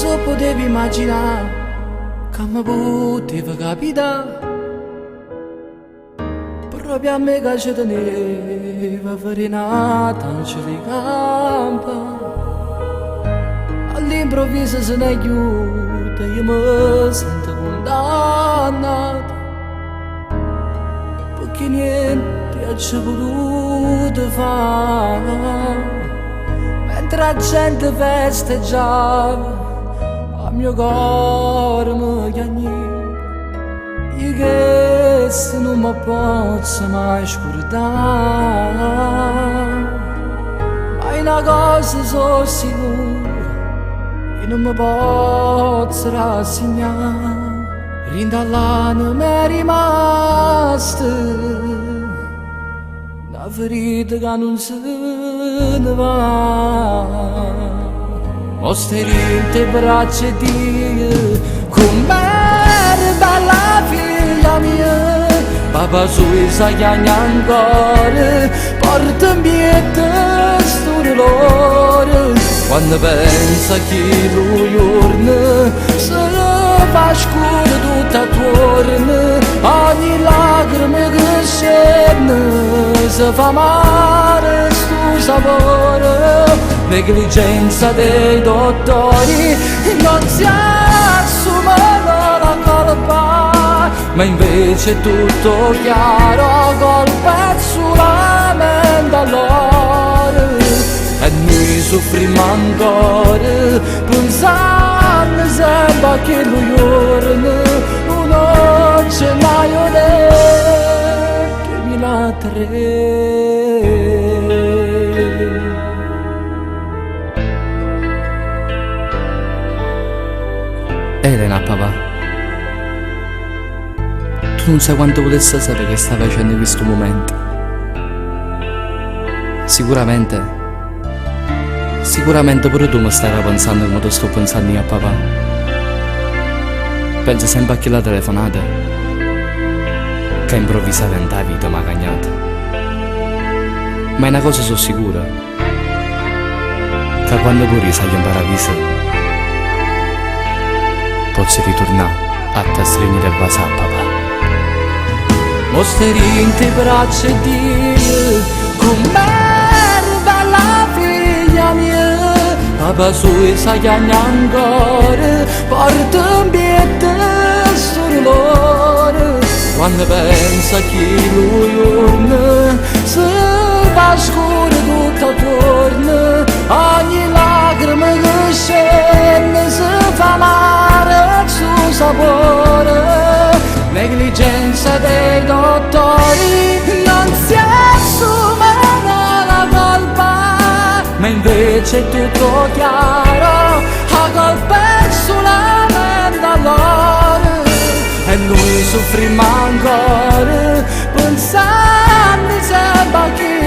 Cosa potevi immaginare che mi poteva capitare? Proprio a me che ci teneva a fare una tancia di campa. All'improvviso se ne chiude, io mi sento condannato, perché niente ci ho potuto fare. Mentre la gente festeggiava, a mio cuore mi chiagnì, io che se non mi posso mai scordare. Ma è una cosa so sicura, io non mi posso rassegnare, rindall'anno mi è rimasta una ferita che non se ne va. Ho sterite braccia e Dio, com'era bella figlia mia. Papà sui sa chiagna ancora, portami via sto dolore. Quando pensa che lui giorno se fa scuro tutto attorno, ogni lacrima che scende se fa male sto sapore. Negligenza dei dottori non si assumono la colpa, ma invece è tutto chiaro, colpa è solamente a loro. E noi soffriamo ancora, pensando sempre che lui giorno un gennaio del 2003. Elena, papà, tu non sai quanto volessi sapere che stai facendo in questo momento. Sicuramente pure tu mi stai pensando come tu sto pensando io a papà. Penso sempre a chi la telefonata, che improvvisamente la vita mi ha cagnata. Ma è una cosa sono sicura, che quando pure sai imparare a vivere, posso ritornare a te stringere e basare, papà. Ho sterite braccia e Dio, com'era bella figlia mia. Papà sui sa chiagna ancora, portami via sto dolore. Quando pensa che lui giorno se fa scuro tutto attorno, ogni lacrima che scende se fa male il suo sapore. Negligenza dei dottori non si assumono la colpa, ma invece è tutto chiaro, la colpa è solamente a loro. E noi soffriamo ancora, pensando sempre a chi